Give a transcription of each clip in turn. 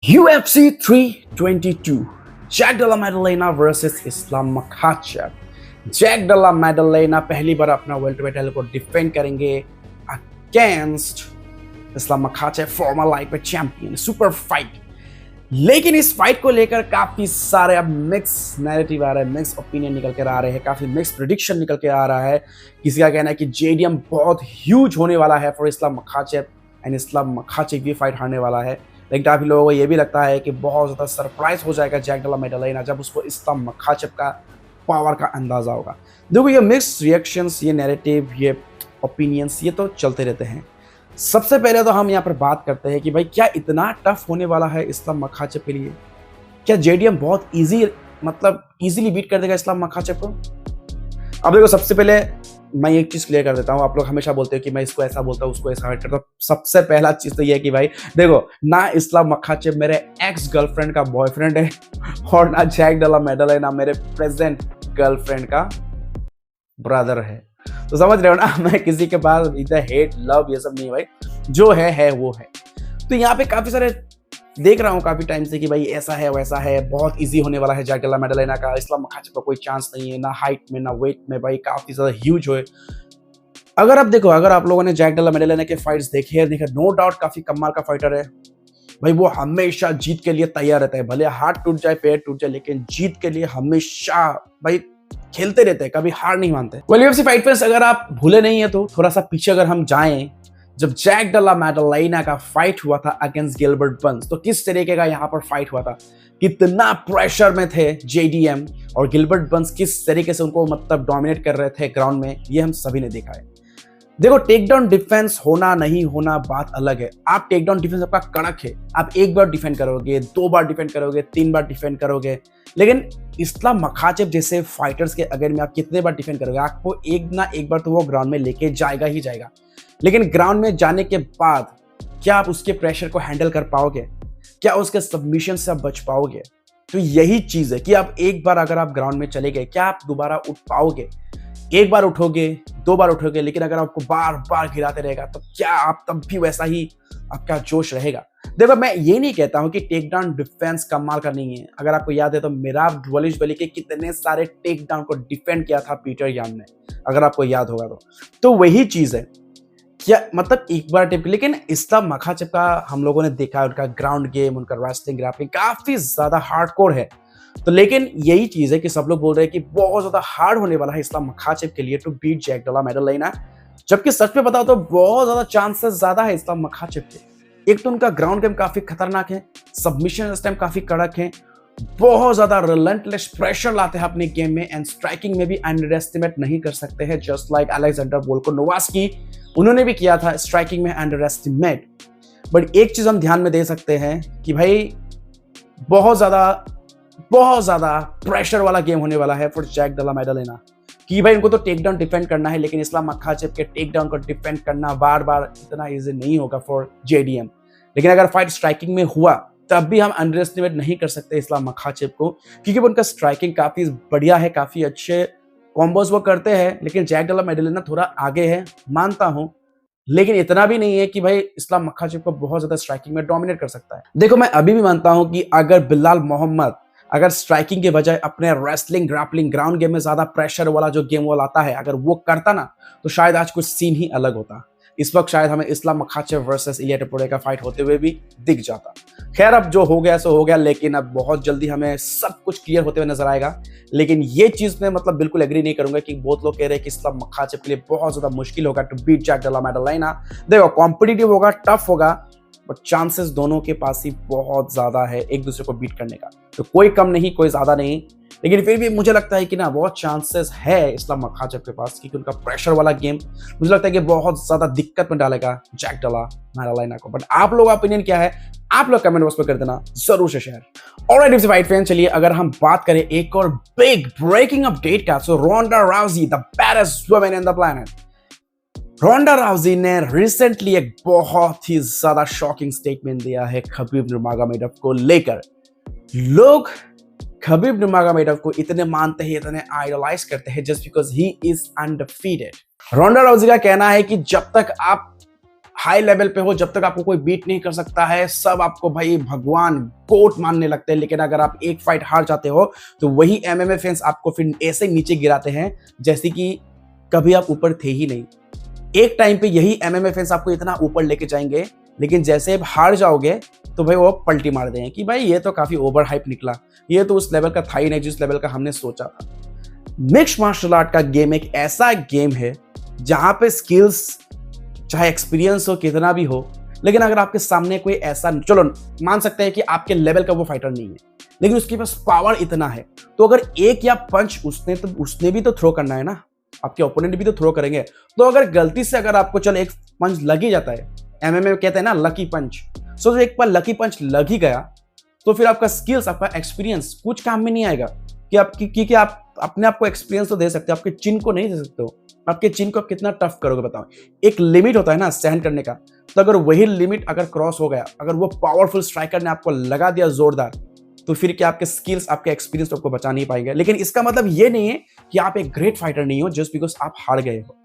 UFC 322 Jack Della मैडलेना versus Islam Makhachev. Jack Della मैडलेना पहली बार अपना welterweight title को defend करेंगे against Islam Makhachev, farmer lightweight champion. Super fight. लेकिन इस fight को लेकर काफी सारे अब मिक्स नैरेटिव आ रहे हैं, मिक्स ओपिनियन निकल कर आ रहे हैं, काफी मिक्स प्रेडिक्शन निकल के आ रहा है। किसी का कहना है कि जेडीएम बहुत ह्यूज होने वाला है for Islam Makhachev and Islam Makhachev ये फाइट हारने वाला है। लेकिन काफी लोगों को ये भी लगता है कि बहुत ज्यादा सरप्राइज हो जाएगा जैक डेला मैडलेना जब उसको इस्लाम मखाचेव का पावर का अंदाजा होगा। देखो ये मिक्स रिएक्शंस, ये नैरेटिव, ये ओपिनियंस ये तो चलते रहते हैं। सबसे पहले तो हम यहाँ पर बात करते हैं कि भाई क्या इतना टफ होने वाला है इस्लाम मखाचेव के लिए? क्या जेडीएम बहुत इजीली बीट कर देगा इस्लाम मखाचेव को? अब देखो सबसे पहले मैं एक चीज क्लियर कर देता हूँ। आप लोग हमेशा बोलते हो कि मैं इसको ऐसा बोलता हूँ उसको ऐसा करता हूँ। सबसे पहला चीज तो ये है कि भाई देखो, ना इस्लाम मखाचेव मेरे एक्स गर्लफ्रेंड का बॉयफ्रेंड है और ना जैक डेला मैडलेना मेरे प्रेजेंट गर्लफ्रेंड का ब्रदर है। तो समझ रहे हो ना, मैं किसी के पास इधर हेट लव ये सब नहीं भाई, जो है वो है। तो यहाँ पे काफी सारे देख रहा हूँ काफी टाइम से कि भाई ऐसा है वैसा है, बहुत इजी होने वाला है जैक डेला मैडलेना का, इस्लाम मखाचेव का कोई चांस नहीं है, ना हाइट में ना वेट में, भाई काफी ज्यादा ह्यूज हो। अगर आप लोगों ने जैक डेला मैडलेना के फाइट्स देखे नो डाउट काफी कमाल का फाइटर है भाई। वो हमेशा जीत के लिए तैयार रहता है, भले हाथ टूट जाए पैर टूट जाए, लेकिन जीत के लिए हमेशा भाई खेलते रहते हैं, कभी हार नहीं मानते। वेल यूएफसी फाइट फैंस, अगर आप भूले नहीं है तो थोड़ा सा पीछे अगर हम जाएं, जब जैक डेला मैडलेना का फाइट हुआ था अगेंस्ट गिलबर्ट बर्न्स, तो किस तरीके का यहाँ पर फाइट हुआ था, कितना प्रेशर में थे जेडीएम और गिलबर्ट बर्न्स किस तरीके से उनको डोमिनेट कर रहे थे ग्राउंड में, ये हम सभी ने देखा है। देखो टेक डाउन डिफेंस होना नहीं होना बात अलग है। आप टेक डाउन डिफेंस आपका कड़क है, आप एक बार डिफेंड करोगे, 2 बार डिफेंड करोगे, 3 बार डिफेंड करोगे, लेकिन इस्लाम मखाचेव जैसे फाइटर्स के अगर में आप कितने बार डिफेंड करोगे, आपको एक ना एक बार तो वो ग्राउंड में लेके जाएगा ही जाएगा। लेकिन ग्राउंड में जाने के बाद क्या आप उसके प्रेशर को हैंडल कर पाओगे? क्या उसके सबमिशन से आप बच पाओगे? तो यही चीज है कि आप एक बार अगर आप ग्राउंड में चले गए, क्या आप दोबारा उठ पाओगे? एक बार उठोगे, 2 बार उठोगे, लेकिन अगर आपको बार बार गिराते रहेगा तो क्या आप तब भी वैसा ही आपका जोश रहेगा? देखो मैं ये नहीं कहता हूं कि टेक डाउन डिफेंस कमाल का नहीं है। अगर आपको याद है तो मिराब ड्वलिशवली के कितने सारे टेक डाउन को डिफेंड किया था पीटर यान ने, अगर आपको याद होगा तो वही चीज है। क्या एक बार टिप, लेकिन इस्लाम मखाचेव का हम लोगों ने देखा, उनका ग्राउंड गेम, उनका रेसलिंग ग्राफलिंग काफी ज्यादा हार्डकोर है। तो लेकिन यही चीज है कि सब लोग बोल रहे हैं कि बहुत ज्यादा हार्ड होने वाला है इस्लाम मखाचेव के लिए टू बीट जैक डेला मैडलेना, जबकि सच में बताओ तो बहुत ज्यादा चांसेस ज्यादा है इस्लाम मखाचेव के। एक तो उनका ग्राउंड गेम काफी खतरनाक है, सबमिशन इस टाइम काफी कड़क है, बहुत ज्यादा रिलेंटलेस प्रेशर लाते हैं अपने गेम में, एंड स्ट्राइकिंग में भी अंडर एस्टिमेट नहीं कर सकते हैं। जस्ट लाइक अलेक्जेंडर वोल्कानोव्स्की, उन्होंने भी किया था स्ट्राइकिंग में अंडर एस्टिमेट। बट एक चीज हम ध्यान में दे सकते हैं कि भाई बहुत ज्यादा प्रेशर वाला गेम होने वाला है फॉर जैक डेला मैडलेना, कि भाई इनको तो टेक डाउन डिफेंड करना है, लेकिन इस्लाम मखाचेव के टेक डाउन को डिफेंड करना बार बार इतना इजी नहीं होगा फॉर जेडीएम। लेकिन अगर फाइट स्ट्राइकिंग में हुआ तब भी हम अंडर एस्टिमेट नहीं कर सकते इस्लाम मखाचेव को, क्योंकि उनका स्ट्राइकिंग काफी बढ़िया है, काफी अच्छे कॉम्बोज वो करते हैं। लेकिन जैक डेला मैडलेना थोड़ा आगे है, मानता हूं, लेकिन इतना भी नहीं है कि भाई इस्लाम मखाचेव को बहुत ज्यादा स्ट्राइकिंग में डोमिनेट कर सकता है। देखो मैं अभी भी मानता हूं कि अगर बिलाल मोहम्मद अगर स्ट्राइकिंग के बजाय अपने रेसलिंग ग्रैपलिंग ग्राउंड गेम में ज्यादा प्रेशर वाला जो गेम वो लाता है, अगर वो करता ना, तो शायद आज कुछ सीन ही अलग होता। इस वक्त शायद हमें इस्लाम मखाचेव वर्सेस इलिया टोपुरे का फाइट होते हुए भी दिख जाता। खैर अब जो हो गया सो हो गया, लेकिन अब बहुत जल्दी हमें सब कुछ क्लियर होते हुए नजर आएगा। लेकिन ये चीज में बिल्कुल एग्री नहीं करूंगा कि बहुत लोग कह रहे हैं कि इस्लाम मखाचेव के लिए बहुत ज्यादा मुश्किल होगा टू बीट जैक डेला मैडलेना। देखो कॉम्पिटिटिव होगा, टफ होगा, बट चांसेस दोनों के पास ही बहुत ज्यादा है एक दूसरे को बीट करने का। तो कोई कम नहीं, कोई ज्यादा नहीं, लेकिन फिर भी मुझे लगता है कि ना बहुत चांसेस है इस्लाम मखाचेव के पास, क्योंकि उनका प्रेशर वाला गेम मुझे लगता है कि बहुत ज्यादा दिक्कत में डालेगा जैक डेला मैडलेना को। बट आप लोगों का ओपिनियन क्या है, आप लोग कमेंट बॉक्स में कर देना जरूर से share. Alright if fight fan, चलिए अगर हम बात करें एक और बिग ब्रेकिंग अपडेट का, so Ronda Rousey the baddest woman in the planet, Ronda Rousey ने रिसेंटली एक बहुत ही ज्यादा शॉकिंग स्टेटमेंट दिया है खबीब नूरमागोमेडोव को लेकर। लोग खबीब नूरमागोमेडोव को इतने मानते हैं, इतने आइडलाइज करते हैं just because he is undefeated. Ronda Rousey का कहना है कि जब तक आप हाई लेवल पे हो, जब तक आपको कोई बीट नहीं कर सकता है, सब आपको भाई भगवान गोट मानने लगते हैं। लेकिन अगर आप एक फाइट हार जाते हो तो वही एमएमए फैंस आपको फिर ऐसे नीचे गिराते हैं जैसे कि कभी आप ऊपर थे ही नहीं। एक टाइम पे यही एमएमए फैंस आपको इतना ऊपर लेके जाएंगे, लेकिन जैसे आप हार जाओगे तो भाई वो पलटी मार देंगे कि भाई ये तो काफी ओवर हाइप निकला, ये तो उस लेवल का था ही नहीं जिस लेवल का हमने सोचा था। मिक्स्ड मार्शल आर्ट का गेम एक ऐसा गेम है जहां पे स्किल्स चाहे एक्सपीरियंस हो कितना भी हो, लेकिन अगर आपके सामने कोई ऐसा, चलो मान सकते हैं कि आपके लेवल का वो फाइटर नहीं है, लेकिन उसके पास पावर इतना है, तो अगर एक या पंच उसने भी तो थ्रो करना है ना, आपके ओपोनेंट भी तो थ्रो करेंगे। तो अगर गलती से अगर आपको चलो एक पंच लग ही जाता है, एमएमए में कहते हैं ना लकी पंच, सो एक बार लकी पंच लग ही गया तो फिर आपका स्किल्स, आपका एक्सपीरियंस कुछ काम में नहीं आएगा। क्योंकि आप अपने आप को एक्सपीरियंस तो दे सकते हो, आपके चिन को नहीं दे सकते हो। आपके चिन को आप कितना टफ करोगे बताओ। एक लिमिट होता है ना सहन करने का, तो अगर वही लिमिट अगर क्रॉस हो गया, अगर वो पावरफुल स्ट्राइकर ने आपको लगा दिया जोरदार, तो फिर क्या आपके स्किल्स, आपके एक्सपीरियंस तो आपको बचा नहीं पाएंगे। लेकिन इसका मतलब ये नहीं है कि आप एक ग्रेट फाइटर नहीं हो जस्ट बिकॉज आप हार गए हो।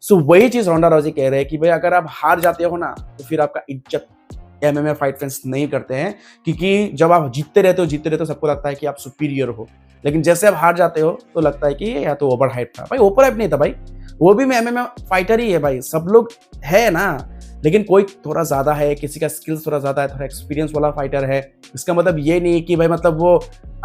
सो वही चीज रोंडा राउजी कह रहे हैं कि भाई अगर आप हार जाते हो ना तो फिर आपका इज्जत एमएमए फाइट फैंस नहीं करते हैं, क्योंकि जब आप जीतते रहते हो सबको लगता है कि आप सुपीरियर हो, लेकिन जैसे आप हार जाते हो तो लगता है कि या तो ओवर हाइप था। भाई ओवर हाइप नहीं था भाई, वो भी मैं एमएमए फाइटर ही है भाई, सब लोग है ना, लेकिन कोई थोड़ा ज्यादा है, किसी का स्किल्स थोड़ा ज्यादा है, थोड़ा एक्सपीरियंस वाला फाइटर है। इसका मतलब ये नहीं कि भाई मतलब वो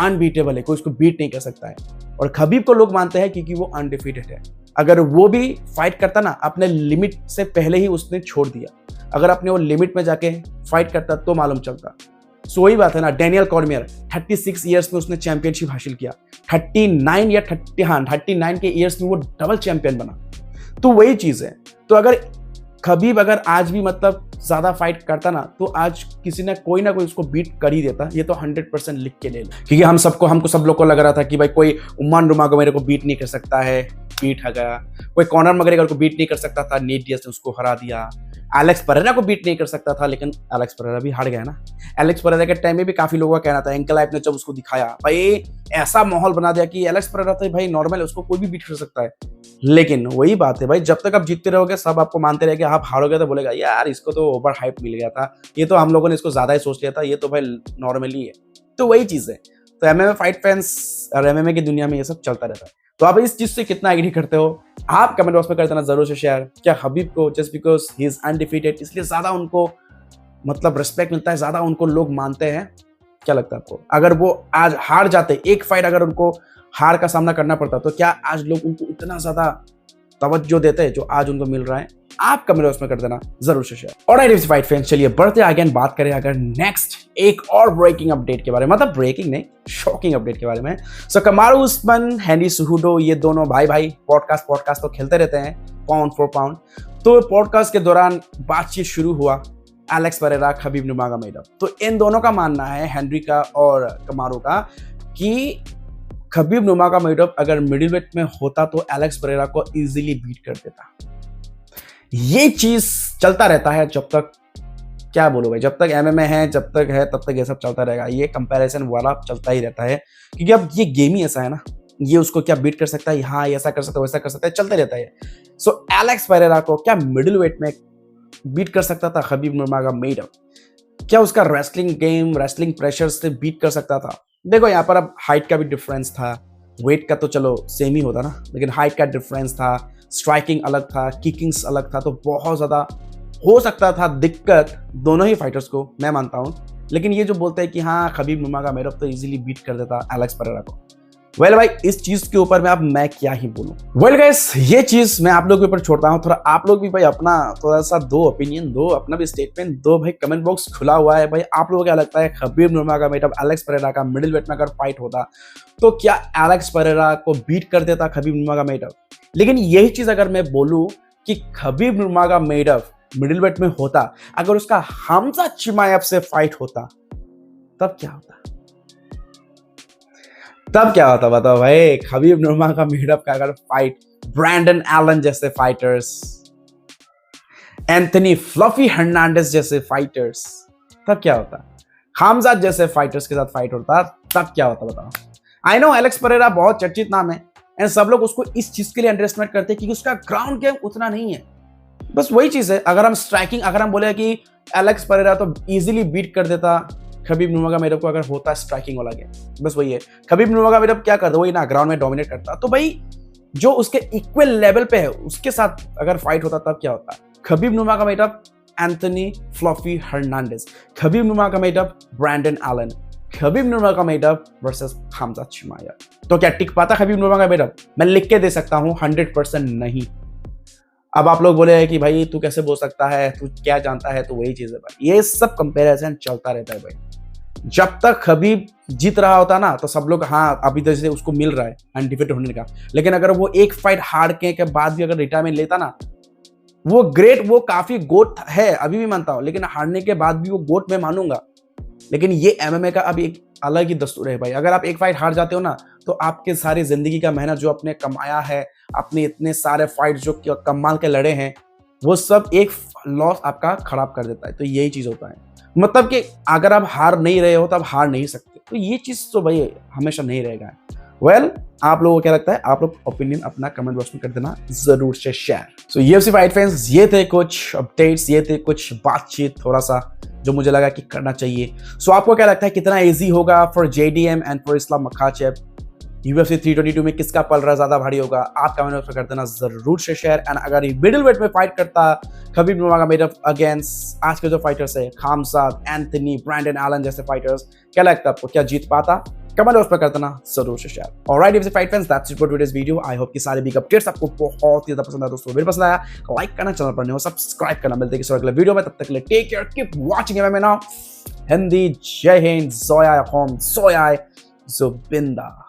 अनबीटेबल है, कोई उसको बीट नहीं कर सकता है। और खबीब को लोग मानते हैं क्योंकि वो अनडिफीटेड है। अगर वो भी फाइट करता ना अपने लिमिट से पहले ही उसने छोड़ दिया, अगर अपने वो लिमिट में जाके फाइट करता तो मालूम चलता। सो वही बात है ना, डेनियल कॉर्मियर 36 ईयर्स में उसने चैंपियनशिप हासिल किया, 39 के ईयर्स में वो डबल चैंपियन बना। तो वही चीज है। तो अगर खबीब अगर आज भी मतलब ज्यादा फाइट करता ना तो आज किसी ना कोई उसको बीट कर ही देता, ये तो 100% लिख के ले लो। क्योंकि हमको सब लोग को लग रहा था कि भाई कोई उमान रुमागो मेरे को बीट नहीं कर सकता है, बीट हो गया। कोई कॉनर मैग्रेगर को बीट नहीं कर सकता था, नेट डियाज ने उसको हरा दिया। एलेक्स परेरा को बीट नहीं कर सकता था, लेकिन एलेक्स परेरा भी हार गया ना। एलेक्स परेरा के टाइम में भी काफी लोगों का कहना था, एंकलाइफ ने जब उसको दिखाया भाई ऐसा माहौल बना दिया कि एलेक्स परेरा तो भाई नॉर्मल है, उसको कोई भी बीट कर सकता है। लेकिन वही बात है भाई, जब तक आप जीतते रहोगे सब आपको मानते रहेंगे, आप हारोगे तो बोलेगा यार इसको तो ओवर हाइप मिल गया था, ये तो हम लोगों ने इसको ज्यादा ही सोच लिया था, ये तो भाई नॉर्मली है। तो वही चीज है। तो एमएमए फाइट फैंस और एमएमए की दुनिया में ये सब चलता रहता है। तो आप इस चीज से कितना एग्री करते हो आप कमेंट बॉक्स में कर देना जरूर से शेयर। क्या हबीब को just because he is undefeated इसलिए ज्यादा उनको मतलब रिस्पेक्ट मिलता है, ज्यादा उनको लोग मानते हैं? क्या लगता है आपको? अगर वो आज हार जाते, एक फाइट अगर उनको हार का सामना करना पड़ता, तो क्या आज लोग उनको इतना ज्यादा तवज्जो देते हैं जो आज उनको मिल रहा है? आप कमेंट बॉक्स में कर देना जरूर से शेयर। ऑलराइट फाइट फैंस, चलिए बढ़ते आगे बात करें अगर नेक्स्ट एक और ब्रेकिंग अपडेट के बारे में, मतलब ब्रेकिंग नहीं शॉकिंग अपडेट के बारे में। सो कमारू उस्मान, हेनरी सुहुडो, ये दोनों भाई पॉडकास्ट तो खेलते रहते हैं पाउंड फॉर पाउंड। तो पॉडकास्ट के दौरान बातचीत शुरू हुआ एलेक्स परेरा, खबीब नूरमागोमेडोव। तो इन दोनों का मानना है, हेनरी का और कमारू का, कि खबीब नूरमागोमेडोव अगर मिडिल वेट में होता तो एलेक्स परेरा को इजीली बीट कर देता। ये चीज चलता रहता है जब तक, क्या बोलो भाई, जब तक एमएमए है, जब तक है तब तक ये सब चलता रहेगा। ये कंपैरिजन वाला चलता ही रहता है, क्योंकि अब ये गेम ही ऐसा है ना, ये उसको क्या बीट कर सकता है, हाँ ऐसा कर सकता है, वैसा कर सकता है, चलते रहता है। सो एलेक्स परेरा को क्या मिडिल वेट में बीट कर सकता था खबीब नूरमागोमेडोव? क्या उसका रेसलिंग गेम, रेसलिंग प्रेशर से बीट कर सकता था? देखो यहाँ पर अब हाइट का भी डिफरेंस था, वेट का तो चलो सेम ही होता ना, लेकिन हाइट का डिफरेंस था, स्ट्राइकिंग अलग था, किकिंग्स अलग था, तो बहुत ज़्यादा हो सकता था दिक्कत दोनों ही फाइटर्स को, मैं मानता हूँ। लेकिन ये जो बोलते हैं कि हाँ खबीब नूरमागोमेडोव तो इजीली बीट कर देता एलेक्स परेरा को, वेल भाई इस चीज के ऊपर में अब मैं क्या ही बोलूं। वेल गाइस, ये चीज मैं आप लोगों के ऊपर छोड़ता हूं, थोड़ा आप लोग भी भाई अपना थोड़ा सा दो ओपिनियन दो, अपना भी स्टेटमेंट दो भाई। कमेंट बॉक्स खुला हुआ है भाई, आप लोगों को क्या लगता है खबीब नूरमागोमेडोव एलेक्स परेरा का मिडिल वेट में अगर फाइट होता तो क्या एलेक्स परेरा को बीट कर देता खबीब नूरमागोमेडोव? लेकिन यही चीज अगर मैं बोलूं कि खबीब नूरमागोमेडोव मिडिल वेट में होता, अगर उसका हमजा चिमाएव से फाइट होता, तब क्या होता? तब क्या होता बताओ भाई? खबीब नूरमागोमेडोव का अगर फाइट ब्रैंडन एलन जैसे फाइटर्स, एंथनी फ्लफी हर्नांडेज जैसे फाइटर्स, तब क्या होता? हमजा जैसे फाइटर्स के साथ फाइट होता, तब क्या होता बताओ? आई नो एलेक्स परेरा बहुत चर्चित नाम है एंड सब लोग उसको इस चीज के लिए अंडर एस्टिमेट करते हैं क्योंकि उसका ग्राउंड गेम उतना नहीं है। बस वही चीज है। अगर हम स्ट्राइकिंग, अगर हम बोले कि एलेक्स परेरा तो इजीली बीट कर देता खबीब नूरमगोमेडव को अगर होता स्ट्राइकिंग वाला गेम। बस वही है, खबीब नूरमगोमेडव क्या करता, वही ना ग्राउंड में डोमिनेट करता। तो भाई जो उसके इक्वल लेवल पे है उसके साथ अगर फाइट होता तब क्या होता। Khabib Nurmagomedov, Anthony Fluffy Hernandez, Khabib Nurmagomedov, Brandon Allen, Khabib Nurmagomedov versus Hamzat Chimaev. तो क्या टिक पाता खबीब नूरमगोमेडव? मैं लिख के दे सकता हूं 100% नहीं। अब आप लोग बोले कि भाई तू कैसे बोल सकता है, तू क्या जानता है, तो वही चीज है भाई, ये सब कंपैरिजन चलता रहता है भाई। जब तक खबीब जीत रहा होता ना तो सब लोग हाँ अभी जैसे उसको मिल रहा है अनडिफिटेड होने का, लेकिन अगर वो एक फाइट हार के बाद भी अगर रिटायरमेंट लेता ना, वो ग्रेट, वो काफी गोट है, अभी भी मानता हूं, लेकिन हारने के बाद भी वो गोट मैं मानूंगा। लेकिन ये एमएमए का अभी एक अलग ही दस्तूर है भाई। अगर आप एक फाइट हार जाते हो ना तो आपके सारी जिंदगी का मेहनत जो आपने कमाया है, अपने इतने सारे फाइट जो कमाल के लड़े हैं, वो सब एक लॉस आपका खराब कर देता है। तो यही चीज होता है, मतलब कि अगर आप हार नहीं रहे हो तो आप हार नहीं सकते। तो ये चीज तो भाई हमेशा नहीं रहेगा। वेल, आप लोगों को क्या लगता है? आप लोग ओपिनियन अपना कमेंट बॉक्स में कर देना जरूर से शेयर। सो यूएफसी फाइट फैंस, ये थे कुछ अपडेट्स, ये थे कुछ बातचीत थोड़ा सा जो मुझे लगा कि करना चाहिए। सो आपको क्या लगता है कितना इजी होगा for JDM and for Islam Makhachev? UFC 322 में किसका पलड़ा ज्यादा भारी होगा? आप कमेंट बॉक्स में कर देना जरूर से शेयर। एंड अगर ये मिडिल वेट में फाइट करता खबीब नूरमगोमेडव अगेंस्ट आज के जो फाइटर्स है खामजाद, एंथनी, ब्रैंडन एलन जैसे फाइटर्स, क्या लगता है आपको, क्या जीत पाता? कमेंट बॉक्स में कर देना जरूर से share. Alright UFC fight fans, that's it for today's video. I hope कि सारे बिग अपडेट्स आपको बहुत ही ज्यादा पसंद आया। दोस्तों वीडियो पसंद आया लाइक करना, चैनल पर नए हो सब्सक्राइब करना। मिलते हैं किसी अगले वीडियो में, तब तक के लिए take care, keep watching MMA now. Hindi, जय हिंद, जोया होम, सोया जुबिंदा।